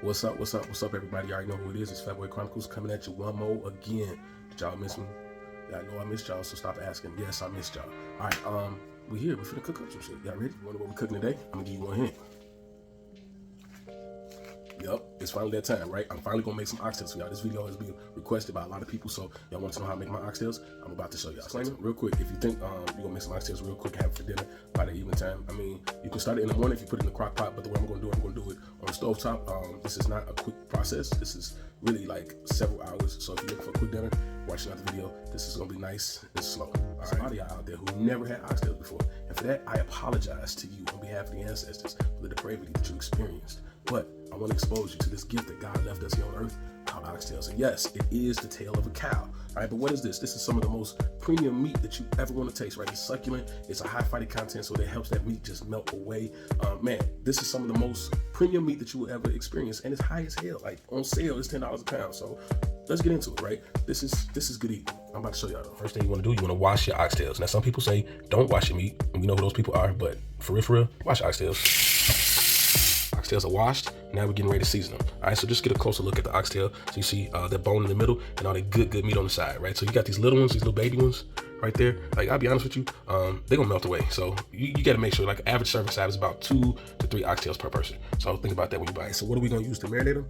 What's up, everybody? You already know who it is. It's Fatboy Chronicles coming at you one more again. Did y'all miss me? Yeah, I know I missed y'all, so stop asking. Yes, I missed y'all. All right, we here. We finna cook up some shit. Y'all ready? You wanna know what we cooking today? I'm gonna give you one hint. Yep, it's finally that time, right? I'm finally gonna make some oxtails for y'all. This video has been requested by a lot of people, so y'all want to know how I make my oxtails? I'm about to show y'all. Disclaimer, real quick, if you think you're gonna make some oxtails real quick, have it for dinner by the evening time. I mean, you can start it in the morning if you put it in the crock pot, but the way I'm gonna do it on the stove top. This is not a quick process. This is really like several hours. So if you're looking for a quick dinner, watch another video. This is gonna be nice and slow. All right. A lot of y'all out there who never had oxtails before, and for that, I apologize to you on behalf of the ancestors for the depravity that you experienced. But I want to expose you to this gift that God left us here on earth called oxtails. And yes, it is the tail of a cow. All right, but what is this? This is some of the most premium meat that you ever want to taste, right? It's succulent. It's a high fatty content, so that helps that meat just melt away. Man, this is some of the most premium meat that you will ever experience, and it's high as hell. Like on sale, it's $10 a pound. So let's get into it, right? This is good eating. I'm about to show y'all though. First thing you want to do, you want to wash your oxtails. Now, some people say don't wash your meat, and we know who those people are, but for real, wash your oxtails. Oxtails are washed. Now we're getting ready to season them. All right, so just get a closer look at the oxtail. So you see that bone in the middle and all that good meat on the side, right? So you got these little ones, these little baby ones right there. Like, I'll be honest with you, they're gonna melt away. So you gotta make sure, like, average serving size is about 2 to 3 oxtails per person. So think about that when you buy it. So what are we gonna use to marinate them?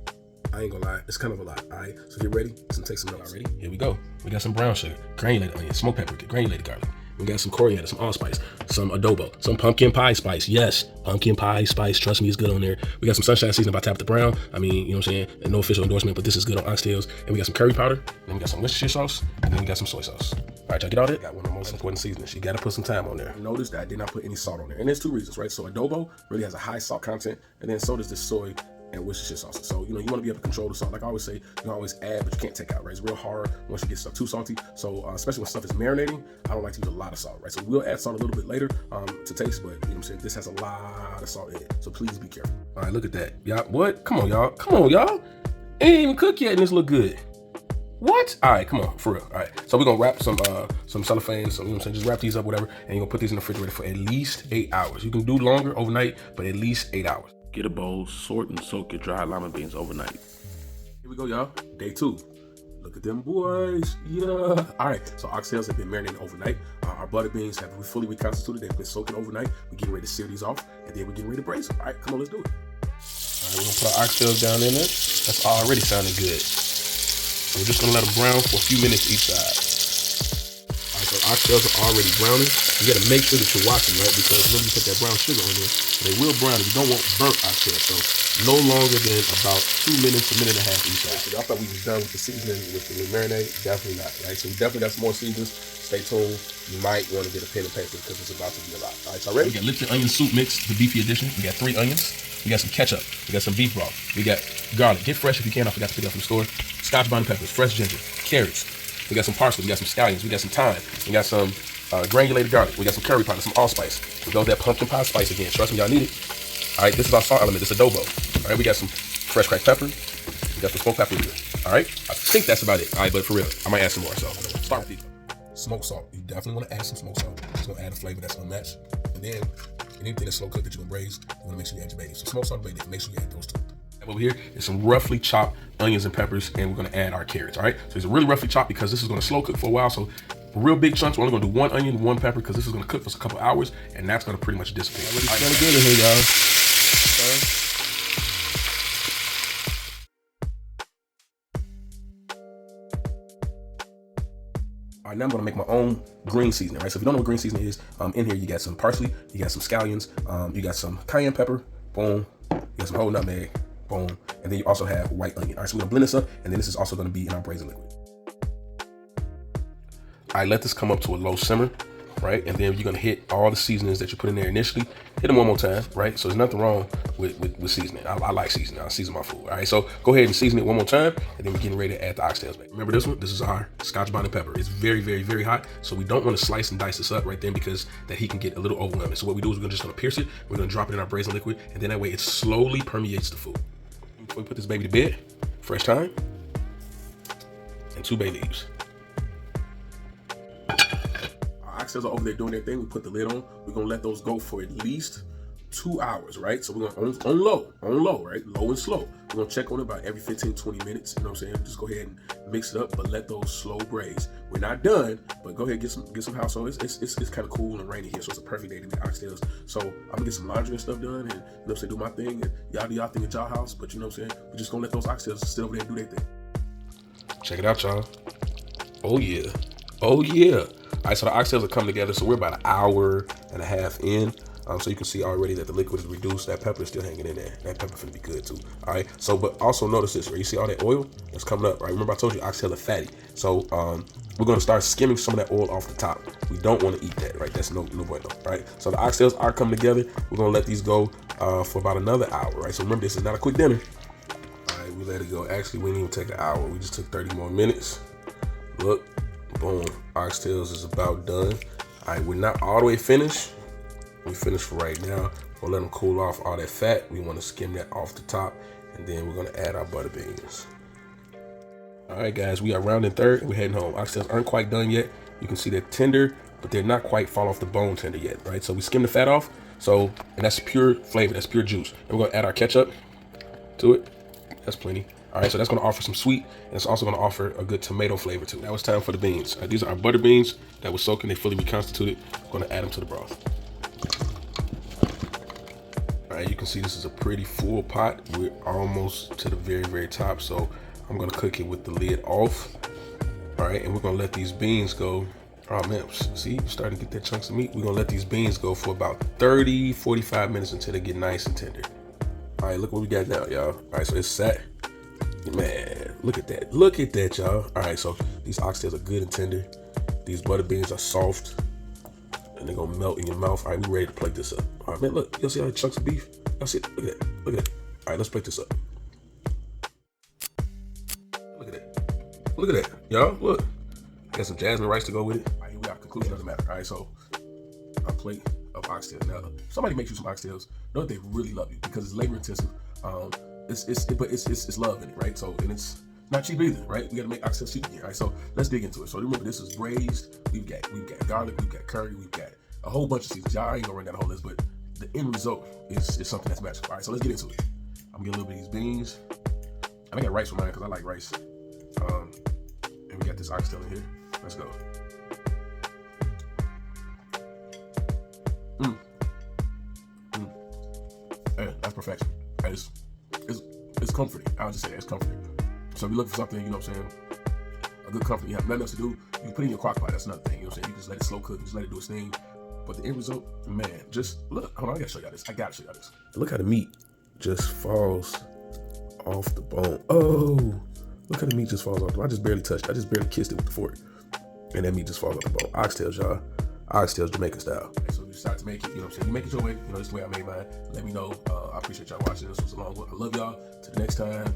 I ain't gonna lie, it's kind of a lot. All right, so get ready. Let's take some notes. Ready? Here we go. We got some brown sugar, granulated onion, smoked paprika, granulated garlic. We got some coriander, some allspice, some adobo, some pumpkin pie spice. Yes, pumpkin pie spice. Trust me, it's good on there. We got some sunshine seasoning by Tabitha Brown. I mean, you know what I'm saying? And no official endorsement, but this is good on oxtails. And we got some curry powder. Then we got some Worcestershire sauce. And then we got some soy sauce. All right, y'all get all that? Got one of the most important seasonings. You gotta put some time on there. Notice that I did not put any salt on there. And there's 2 reasons, right? So adobo really has a high salt content, and then so does this soy and Worcestershire sauce. So, you know, you want to be able to control the salt. Like I always say, you can always add, but you can't take out, right? It's real hard once you get stuff too salty. So, especially when stuff is marinating, I don't like to use a lot of salt, right? So we'll add salt a little bit later to taste, but you know what I'm saying? This has a lot of salt in it. So please be careful. All right, look at that. Y'all, what? Come on, y'all. Come on, y'all. It ain't even cooked yet and this look good. What? All right, come on, for real. All right, so we're gonna wrap some cellophane, so you know what I'm saying, just wrap these up, whatever, and you're gonna put these in the refrigerator for at least 8 hours. You can do longer overnight, but at least 8 hours. Get a bowl, sort and soak your dried lima beans overnight. Here we go, y'all. Day 2. Look at them boys. Yeah. All right, so oxtails have been marinating overnight. Our butter beans have fully reconstituted. They've been soaking overnight. We're getting ready to sear these off, and then we're getting ready to braise them. All right, come on, let's do it. All right, we're gonna put our oxtails down in there. That's already sounding good. So we're just gonna let them brown for a few minutes each side. All right, so oxtails are already browning. You gotta make sure that you're watching, right? Because remember, you put that brown sugar on there, they will brown, and you don't want burnt oxtails. So no longer than about 2 minutes, a minute and a half each side. So y'all thought we was done with the seasoning with the marinade? Definitely not, right? So we definitely got some more seasonings. Stay tuned. You might want to get a pen and paper because it's about to be a lot. All right, y'all ready? We got Lipton onion soup mix, the beefy edition. We got 3 onions. We got some ketchup. We got some beef broth. We got garlic. Get fresh if you can. I forgot to pick it up from the store. Scotch bonnet peppers, fresh ginger, carrots. We got some parsley. We got some scallions. We got some thyme. We got some granulated garlic. We got some curry powder, some allspice. We got that pumpkin pie spice again. Trust me, y'all need it. All right, this is our salt element. This is adobo. All right, we got some fresh cracked pepper. We got some smoked paprika. All right, I think that's about it. All right, but for real, I might add some more. So start with these. Smoked salt. You definitely want to add some smoked salt. It's gonna add a flavor that's unmatched. And then anything that's slow cooked that you're gonna braise, you want to make sure you add your bay leaf. So smoked salt and bay leaf. Make sure you add those 2. Over here is some roughly chopped onions and peppers, and we're gonna add our carrots. All right, so it's really roughly chopped because this is gonna slow cook for a while. So real big chunks. We're only gonna do 1 onion, 1 pepper, because this is gonna cook for a couple hours, and that's gonna pretty much dissipate. It's kind of good in here, y'all. All right, now I'm gonna make my own green seasoning, right? So if you don't know what green seasoning is, in here you got some parsley, you got some scallions, you got some cayenne pepper, boom, you got some whole nutmeg, boom, and then you also have white onion. All right, so we're gonna blend this up, and then this is also gonna be in our braising liquid. All right, let this come up to a low simmer, right? And then you're gonna hit all the seasonings that you put in there initially. Hit them one more time, right? So there's nothing wrong with seasoning. I like seasoning. I season my food. All right, so go ahead and season it one more time, and then we're getting ready to add the oxtails back. Remember this one? This is our Scotch bonnet pepper. It's very, very, very hot, so we don't want to slice and dice this up right then because that heat can get a little overwhelming. So what we do is we're just gonna pierce it. We're gonna drop it in our braising liquid, and then that way it slowly permeates the food. Before we put this baby to bed, fresh thyme and 2 bay leaves. Oxtails are over there doing their thing. We put the lid on. We're gonna let those go for at least 2 hours, right? So we're gonna on low, right? Low and slow. We're gonna check on it about every 15-20 minutes. You know what I'm saying? Just go ahead and mix it up, but let those slow braise. We're not done, but go ahead and get some house on. It's kind of cool and rainy here, so it's a perfect day to make oxtails. So I'm gonna get some laundry and stuff done, and you know what I'm saying, do my thing, and y'all do y'all thing at y'all house. But you know what I'm saying? We're just gonna let those oxtails sit over there and do their thing. Check it out, y'all. Oh yeah. Oh yeah. All right, so the oxtails are coming together. So we're about an hour and a half in. So you can see already that the liquid is reduced. That pepper is still hanging in there. That pepper finna be good too. All right. So, but also notice this, right? You see all that oil that's coming up, right? Remember I told you oxtail are fatty. So we're gonna start skimming some of that oil off the top. We don't want to eat that, right? That's no bueno, right? So the oxtails are coming together. We're gonna let these go for about another hour, right? So remember, this is not a quick dinner. All right, we let it go. Actually, we didn't even take an hour. We just took 30 more minutes. Look, boom, oxtails is about done. All right, we're not all the way finished. We finished for right now. We'll let them cool off all that fat. We want to skim that off the top, and then we're gonna add our butter beans. All right, guys, we are rounding third, and we're heading home. Oxtails aren't quite done yet. You can see they're tender, but they're not quite fall off the bone tender yet, right? So we skim the fat off. So, and that's pure flavor, that's pure juice. And we're gonna add our ketchup to it. That's plenty. All right, so that's gonna offer some sweet, and it's also gonna offer a good tomato flavor too. Now it's time for the beans. These are our butter beans that were soaking, they fully reconstituted. We're gonna add them to the broth. All right, you can see this is a pretty full pot. We're almost to the very, very top, so I'm gonna cook it with the lid off. All right, and we're gonna let these beans go. Oh man, see, you're starting to get that chunks of meat. We're gonna let these beans go for about 30, 45 minutes until they get nice and tender. All right, look what we got now, y'all. All right, so it's set. Man, look at that. Look at that, y'all. All right, so these oxtails are good and tender. These butter beans are soft, and they're gonna melt in your mouth. All right, we're ready to plate this up. All right, man, look, y'all see all the chunks of beef? Y'all see it? Look at that, look at that. All right, let's plate this up. Look at that, look at that, y'all, look. Got some jasmine rice to go with it. All right, here we are, conclusion of the matter. All right, so a plate of oxtail. Now, somebody makes you some oxtails, know that they really love you because it's labor intensive. It's love in it, right? So, and it's not cheap either, right? We gotta make oxtails cheap again, right? So let's dig into it. So remember, this is braised. We've got garlic, we've got curry, we've got a whole bunch of seasons. Y'all ain't gonna run down the whole list, but the end result is something that's magical. All right, so let's get into it. I'm gonna get a little bit of these beans. I got rice for mine because I like rice. And we got this oxtail in here. Let's go. Yeah, that's perfection. It's comforting. I'll just say that, it's comforting. So if you look for something, you know what I'm saying, a good comfort, you have nothing else to do, you can put it in your crock pot. That's another thing. You know what I'm saying? You just let it slow cook, just let it do its thing. But the end result, man, just look. Hold on, I gotta show y'all this. I gotta show y'all this. Look how the meat just falls off the bone. Oh, look how the meat just falls off the bone. I just barely touched it. I just barely kissed it with the fork. And that meat just falls off the bone. Oxtails, y'all. Oxtails, Jamaican style. Right, so you decide to make it, you know what I'm saying? You make it your way. You know, this is the way I made mine. Let me know. I appreciate y'all watching. This was a long one. I love y'all. Till the next time,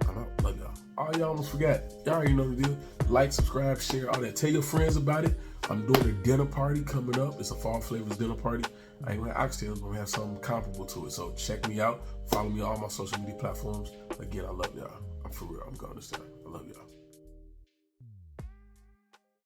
I'm out. Love y'all. Oh, y'all almost forgot. Y'all already know the deal. Like, subscribe, share, all that. Tell your friends about it. I'm doing a dinner party coming up. It's a fall flavors dinner party. I ain't gonna have oxtails, but we have something comparable to it. So check me out. Follow me on all my social media platforms. Again, I love y'all. I'm for real. I'm going this time. I love y'all.